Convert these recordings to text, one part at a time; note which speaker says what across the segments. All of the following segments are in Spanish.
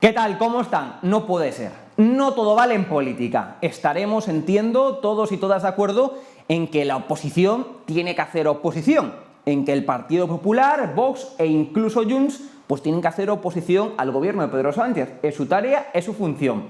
Speaker 1: ¿Qué tal? ¿Cómo están? No puede ser. No todo vale en política. Estaremos, entiendo, todos y todas de acuerdo en que la oposición tiene que hacer oposición, en que el Partido Popular, Vox e incluso Junts pues tienen que hacer oposición al gobierno de Pedro Sánchez. Es su tarea, es su función.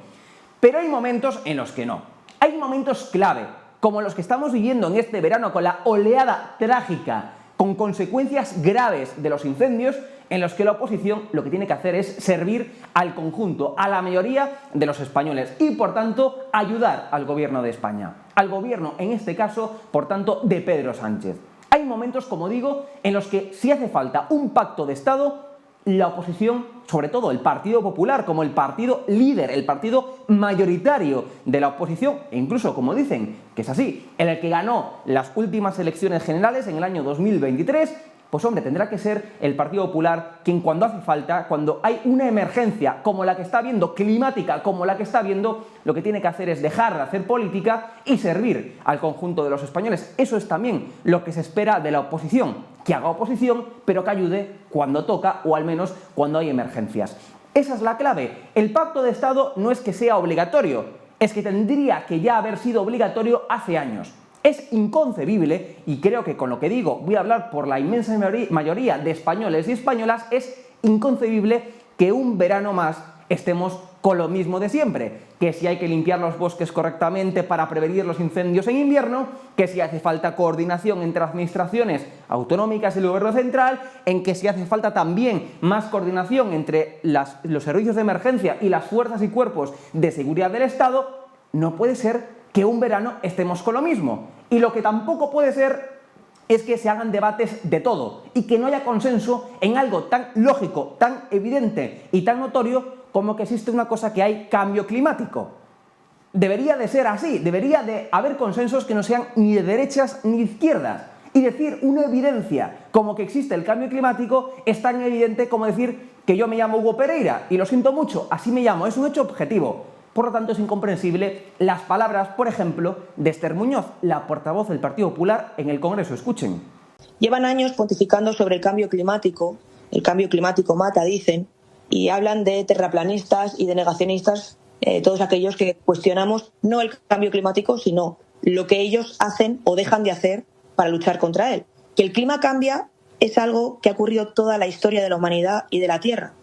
Speaker 1: Pero hay momentos en los que no. Hay momentos clave, como los que estamos viviendo en este verano con la oleada trágica, con consecuencias graves de los incendios, en los que la oposición lo que tiene que hacer es servir al conjunto, a la mayoría de los españoles y, por tanto, ayudar al gobierno de España. Al gobierno, en este caso, por tanto, de Pedro Sánchez. Hay momentos, como digo, en los que si hace falta un pacto de Estado, la oposición, sobre todo el Partido Popular, como el partido líder, el partido mayoritario de la oposición, e incluso, como dicen, que es así, el que ganó las últimas elecciones generales en el año 2023, pues hombre, tendrá que ser el Partido Popular quien cuando hace falta, cuando hay una emergencia como la que está habiendo, climática como la que está habiendo, lo que tiene que hacer es dejar de hacer política y servir al conjunto de los españoles. Eso es también lo que se espera de la oposición, que haga oposición, pero que ayude cuando toca o al menos cuando hay emergencias. Esa es la clave. El pacto de Estado no es que sea obligatorio, es que tendría que ya haber sido obligatorio hace años. Es inconcebible, y creo que con lo que digo voy a hablar por la inmensa mayoría de españoles y españolas, es inconcebible que un verano más estemos con lo mismo de siempre, que si hay que limpiar los bosques correctamente para prevenir los incendios en invierno, que si hace falta coordinación entre administraciones autonómicas y el gobierno central, en que si hace falta también más coordinación entre los servicios de emergencia y las fuerzas y cuerpos de seguridad del Estado. No puede ser que un verano estemos con lo mismo. Y lo que tampoco puede ser es que se hagan debates de todo y que no haya consenso en algo tan lógico, tan evidente y tan notorio como que existe una cosa que hay cambio climático. Debería de ser así, debería de haber consensos que no sean ni de derechas ni de izquierdas. Y decir una evidencia como que existe el cambio climático es tan evidente como decir que yo me llamo Hugo Pereira y lo siento mucho, así me llamo, es un hecho objetivo. Por lo tanto, es incomprensible las palabras, por ejemplo, de Esther Muñoz, la portavoz del Partido Popular en el Congreso. Escuchen.
Speaker 2: Llevan años pontificando sobre el cambio climático mata, dicen, y hablan de terraplanistas y de negacionistas, todos aquellos que cuestionamos no el cambio climático, sino lo que ellos hacen o dejan de hacer para luchar contra él. Que el clima cambia es algo que ha ocurrido toda la historia de la humanidad y de la Tierra.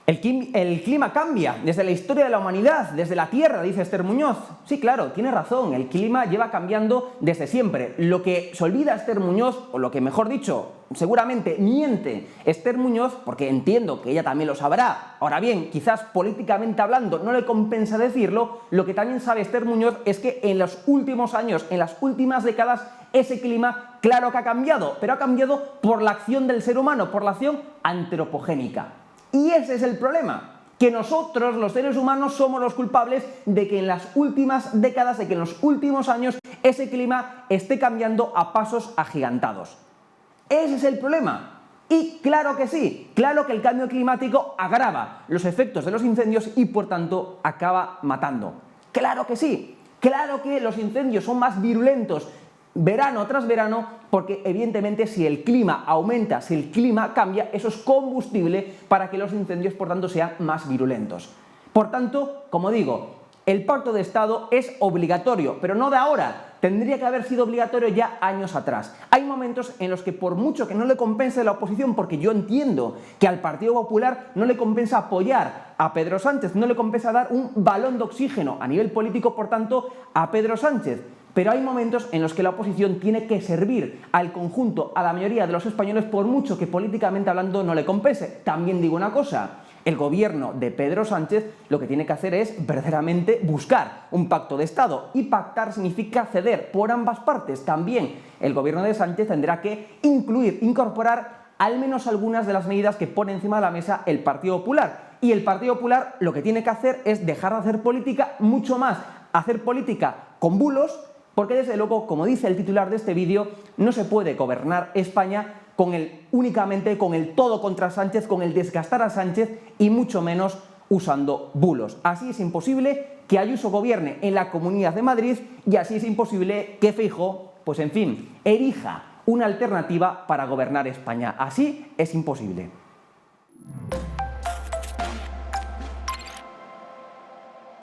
Speaker 1: El clima cambia desde la historia de la humanidad, desde la Tierra, dice Esther Muñoz. Sí, claro, tiene razón, el clima lleva cambiando desde siempre. Lo que se olvida Esther Muñoz, o lo que mejor dicho, seguramente miente Esther Muñoz, porque entiendo que ella también lo sabrá. Ahora bien, quizás políticamente hablando no le compensa decirlo, lo que también sabe Esther Muñoz es que en los últimos años, en las últimas décadas, ese clima claro que ha cambiado, pero ha cambiado por la acción del ser humano, por la acción antropogénica. Y ese es el problema, que nosotros, los seres humanos, somos los culpables de que en las últimas décadas, de que en los últimos años, ese clima esté cambiando a pasos agigantados. Ese es el problema. Y claro que sí, claro que el cambio climático agrava los efectos de los incendios y, por tanto, acaba matando. Claro que sí, claro que los incendios son más virulentos verano tras verano, porque evidentemente si el clima aumenta, si el clima cambia, eso es combustible para que los incendios, por tanto, sean más virulentos. Por tanto, como digo, el pacto de Estado es obligatorio, pero no de ahora, tendría que haber sido obligatorio ya años atrás. Hay momentos en los que, por mucho que no le compense la oposición, porque yo entiendo que al Partido Popular no le compensa apoyar a Pedro Sánchez, no le compensa dar un balón de oxígeno a nivel político, por tanto, a Pedro Sánchez. Pero hay momentos en los que la oposición tiene que servir al conjunto, a la mayoría de los españoles, por mucho que políticamente hablando no le compense. También digo una cosa, el gobierno de Pedro Sánchez lo que tiene que hacer es verdaderamente buscar un pacto de Estado, y pactar significa ceder por ambas partes. También el gobierno de Sánchez tendrá que incorporar al menos algunas de las medidas que pone encima de la mesa el Partido Popular. Y el Partido Popular lo que tiene que hacer es dejar de hacer política, mucho más hacer política con bulos, porque desde luego, como dice el titular de este vídeo, no se puede gobernar España únicamente con el todo contra Sánchez, con el desgastar a Sánchez y mucho menos usando bulos. Así es imposible que Ayuso gobierne en la Comunidad de Madrid y así es imposible que Feijóo, pues en fin, erija una alternativa para gobernar España. Así es imposible.